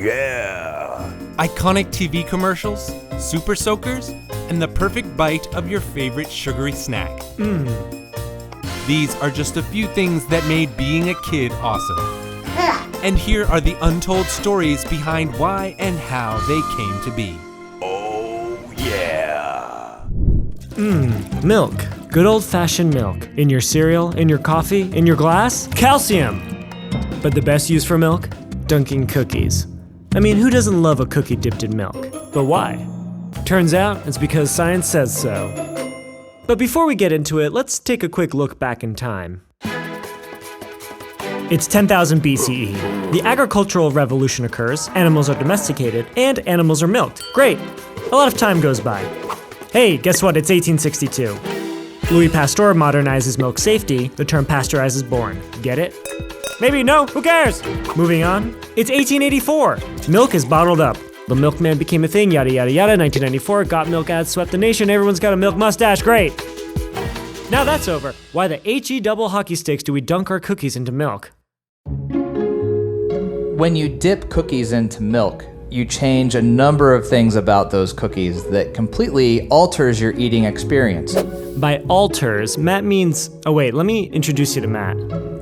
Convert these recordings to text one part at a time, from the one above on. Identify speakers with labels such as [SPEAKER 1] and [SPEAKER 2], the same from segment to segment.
[SPEAKER 1] yeah!
[SPEAKER 2] Iconic TV commercials, super soakers, and the perfect bite of your favorite sugary snack. These are just a few things that made being a kid awesome. And here are the untold stories behind why and how they came to be.
[SPEAKER 1] Oh, yeah!
[SPEAKER 3] Milk. Good old-fashioned milk. In your cereal, in your coffee, in your glass? Calcium! But the best use for milk? Dunking cookies. I mean, who doesn't love a cookie dipped in milk? But why? Turns out it's because science says so. But before we get into it, let's take a quick look back in time. It's 10,000 BCE. The agricultural revolution occurs, animals are domesticated, and animals are milked. Great. A lot of time goes by. Hey, guess what? It's 1862. Louis Pasteur modernizes milk safety. The term pasteurize is born. Get it? Maybe no, who cares? Moving on. It's 1884. Milk is bottled up. The milkman became a thing, yada yada yada. 1994, got milk ads swept the nation. Everyone's got a milk mustache, great. Now that's over. Why the HE double hockey sticks do we dunk our cookies into milk?
[SPEAKER 4] When you dip cookies into milk, you change a number of things about those cookies that completely alters your eating experience.
[SPEAKER 3] By alters, Matt means... Oh wait, let me introduce you to Matt.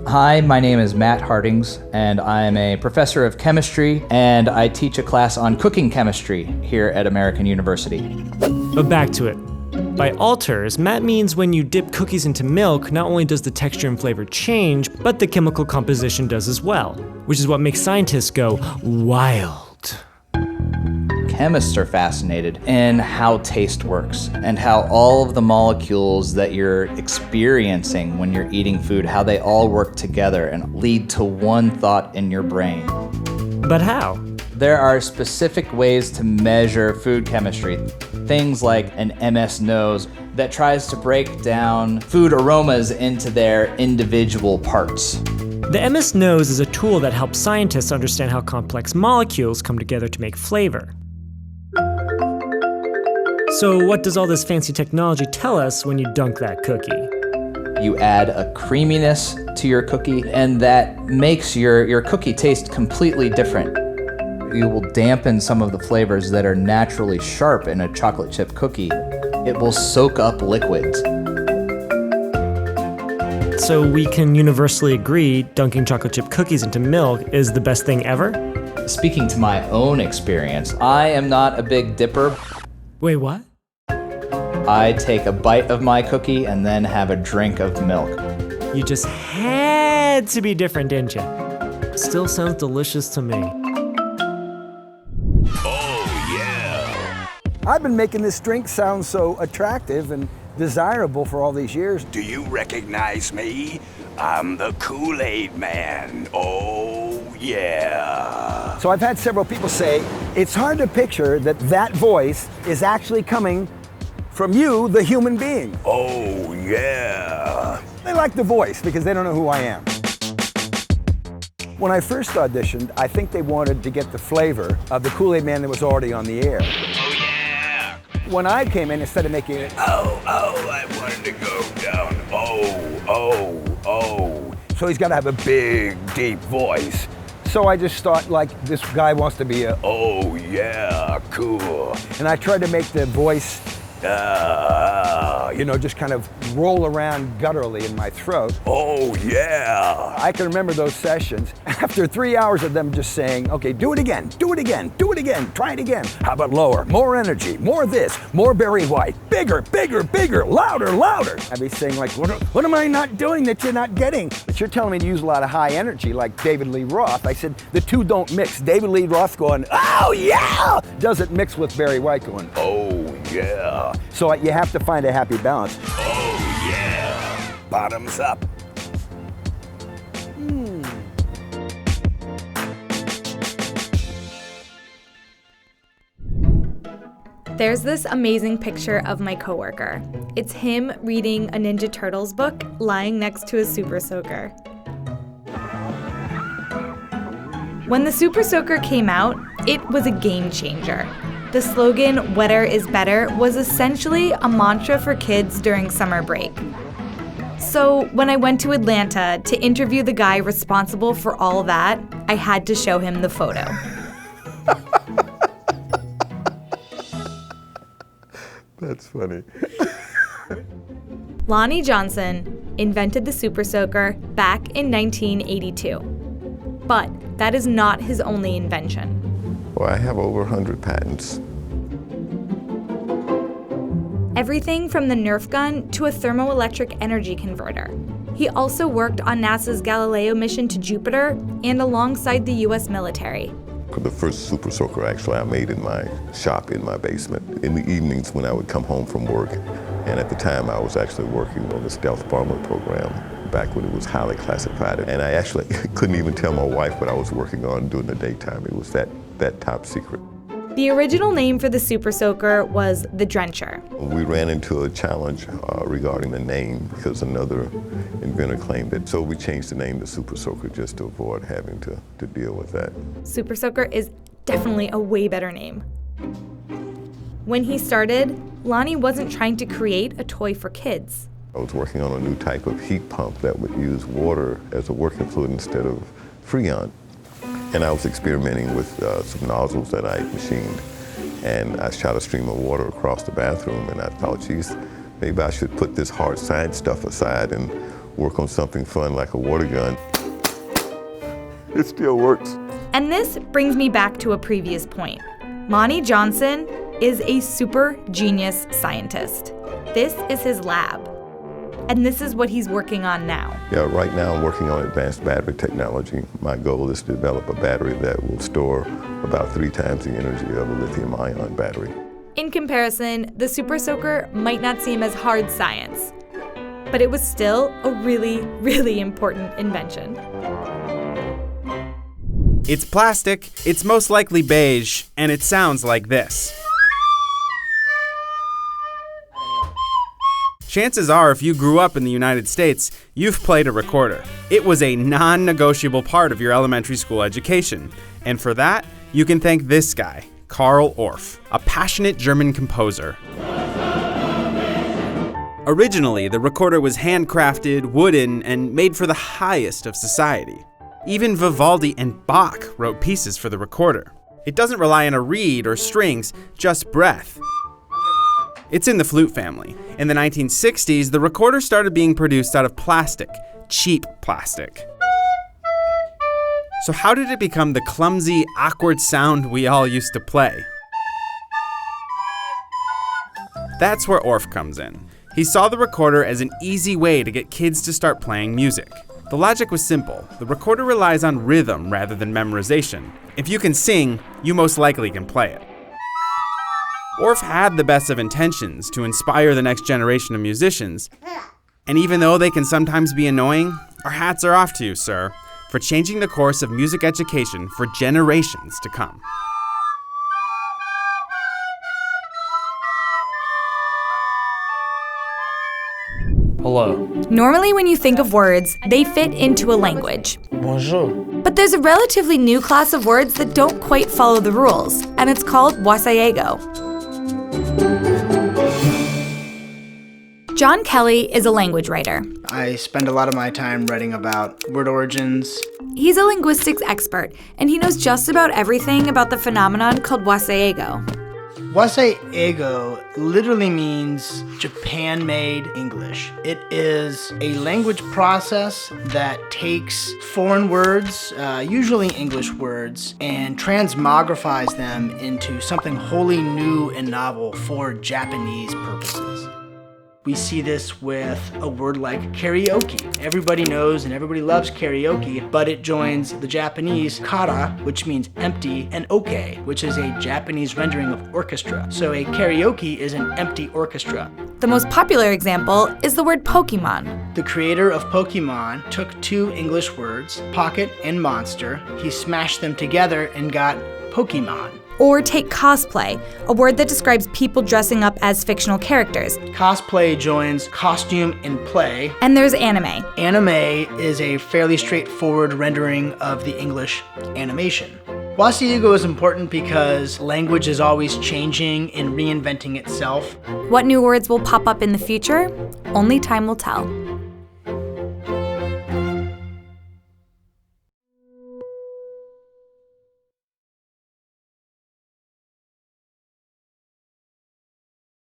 [SPEAKER 4] Hi, my name is Matt Hardings, and I'm a professor of chemistry, and I teach a class on cooking chemistry here at American University.
[SPEAKER 3] But back to it. By alters, Matt means when you dip cookies into milk, not only does the texture and flavor change, but the chemical composition does as well, which is what makes scientists go wild.
[SPEAKER 4] Chemists are fascinated in how taste works and how all of the molecules that you're experiencing when you're eating food, how they all work together and lead to one thought in your brain.
[SPEAKER 3] But how?
[SPEAKER 4] There are specific ways to measure food chemistry. Things like an MS nose that tries to break down food aromas into their individual parts.
[SPEAKER 3] The MS nose is a tool that helps scientists understand how complex molecules come together to make flavor. So what does all this fancy technology tell us when you dunk that cookie?
[SPEAKER 4] You add a creaminess to your cookie, and that makes your cookie taste completely different. You will dampen some of the flavors that are naturally sharp in a chocolate chip cookie. It will soak up liquids.
[SPEAKER 3] So we can universally agree dunking chocolate chip cookies into milk is the best thing ever?
[SPEAKER 4] Speaking to my own experience, I am not a big dipper.
[SPEAKER 3] Wait, what?
[SPEAKER 4] I take a bite of my cookie and then have a drink of milk.
[SPEAKER 3] You just had to be different, didn't you? Still sounds delicious to me.
[SPEAKER 1] Oh, yeah!
[SPEAKER 5] I've been making this drink sound so attractive and desirable for all these years.
[SPEAKER 1] Do you recognize me? I'm the Kool-Aid man. Oh, yeah!
[SPEAKER 5] So I've had several people say, it's hard to picture that that voice is actually coming from you, the human being.
[SPEAKER 1] Oh, yeah!
[SPEAKER 5] They like the voice because they don't know who I am. When I first auditioned, I think they wanted to get the flavor of the Kool-Aid man that was already on the air.
[SPEAKER 1] Oh, yeah!
[SPEAKER 5] When I came in, instead of making it,
[SPEAKER 1] Oh, I wanted to go down. Oh.
[SPEAKER 5] so he's got to have a big, deep voice. So I just thought, like, this guy wants to be a,
[SPEAKER 1] Oh, yeah, cool.
[SPEAKER 5] and I tried to make the voice, just kind of roll around gutturally in my throat.
[SPEAKER 1] Oh, yeah!
[SPEAKER 5] I can remember those sessions. After 3 hours of them just saying, okay, do it again, try it again. How about lower, more energy, more this, more Barry White, bigger, louder. I'd be saying like, what am I not doing that you're not getting? But you're telling me to use a lot of high energy like David Lee Roth. I said, the two don't mix. David Lee Roth going, oh yeah, doesn't mix with Barry White going,
[SPEAKER 1] Oh, yeah!
[SPEAKER 5] so you have to find a happy balance.
[SPEAKER 1] Oh, yeah! Bottoms up.
[SPEAKER 6] There's this amazing picture of my coworker. It's him reading a Ninja Turtles book lying next to a Super Soaker. When the Super Soaker came out, it was a game changer. The slogan, "Wetter is better," was essentially a mantra for kids during summer break. So when I went to Atlanta to interview the guy responsible for all that, I had to show him the photo.
[SPEAKER 7] That's funny.
[SPEAKER 6] Lonnie Johnson invented the Super Soaker back in 1982. But that is not his only invention.
[SPEAKER 7] Well, I have over 100 patents.
[SPEAKER 6] Everything from the Nerf gun to a thermoelectric energy converter. He also worked on NASA's Galileo mission to Jupiter and alongside the US military.
[SPEAKER 7] The first Super Soaker actually I made in my shop in my basement in the evenings when I would come home from work. And at the time I was actually working on the stealth bomber program back when it was highly classified. And I actually couldn't even tell my wife what I was working on during the daytime. It was that top secret.
[SPEAKER 6] The original name for the Super Soaker was the Drencher.
[SPEAKER 7] We ran into a challenge regarding the name because another inventor claimed it. So we changed the name to Super Soaker just to avoid having to deal with that.
[SPEAKER 6] Super Soaker is definitely a way better name. When he started, Lonnie wasn't trying to create a toy for kids.
[SPEAKER 7] I was working on a new type of heat pump that would use water as a working fluid instead of Freon. And I was experimenting with some nozzles that I machined. And I shot a stream of water across the bathroom, and I thought, geez, maybe I should put this hard science stuff aside and work on something fun like a water gun. It still works.
[SPEAKER 6] And this brings me back to a previous point. Lonnie Johnson is a super genius scientist. This is his lab. And this is what he's working on now.
[SPEAKER 7] Yeah, right now I'm working on advanced battery technology. My goal is to develop a battery that will store about 3 times the energy of a lithium-ion battery.
[SPEAKER 6] In comparison, the Super Soaker might not seem as hard science, but it was still a really, really important invention.
[SPEAKER 8] It's plastic, it's most likely beige, and it sounds like this. Chances are, if you grew up in the United States, you've played a recorder. It was a non-negotiable part of your elementary school education. And for that, you can thank this guy, Karl Orff, a passionate German composer. Originally, the recorder was handcrafted, wooden, and made for the highest of society. Even Vivaldi and Bach wrote pieces for the recorder. It doesn't rely on a reed or strings, just breath. It's in the flute family. In the 1960s, the recorder started being produced out of plastic, cheap plastic. So how did it become the clumsy, awkward sound we all used to play? That's where Orff comes in. He saw the recorder as an easy way to get kids to start playing music. The logic was simple. The recorder relies on rhythm rather than memorization. If you can sing, you most likely can play it. Orff had the best of intentions to inspire the next generation of musicians. And even though they can sometimes be annoying, our hats are off to you, sir, for changing the course of music education for generations to come.
[SPEAKER 9] Hello.
[SPEAKER 6] Normally when you think of words, they fit into a language.
[SPEAKER 9] Bonjour.
[SPEAKER 6] But there's a relatively new class of words that don't quite follow the rules, and it's called wasaigo. John Kelly is a language writer.
[SPEAKER 9] I spend a lot of my time writing about word origins.
[SPEAKER 6] He's a linguistics expert, and he knows just about everything about the phenomenon called wasaigo.
[SPEAKER 9] Wasaigo literally means Japan-made English. It is a language process that takes foreign words, usually English words, and transmogrifies them into something wholly new and novel for Japanese purposes. We see this with a word like karaoke. Everybody knows and everybody loves karaoke, but it joins the Japanese kara, which means empty, and oke, which is a Japanese rendering of orchestra. So a karaoke is an empty orchestra.
[SPEAKER 6] The most popular example is the word Pokémon.
[SPEAKER 9] The creator of Pokémon took 2 English words, pocket and monster. He smashed them together and got Pokémon.
[SPEAKER 6] Or take cosplay, a word that describes people dressing up as fictional characters.
[SPEAKER 9] Cosplay joins costume and play.
[SPEAKER 6] And there's anime.
[SPEAKER 9] Anime is a fairly straightforward rendering of the English animation. Wasaigo is important because language is always changing and reinventing itself.
[SPEAKER 6] What new words will pop up in the future? Only time will tell.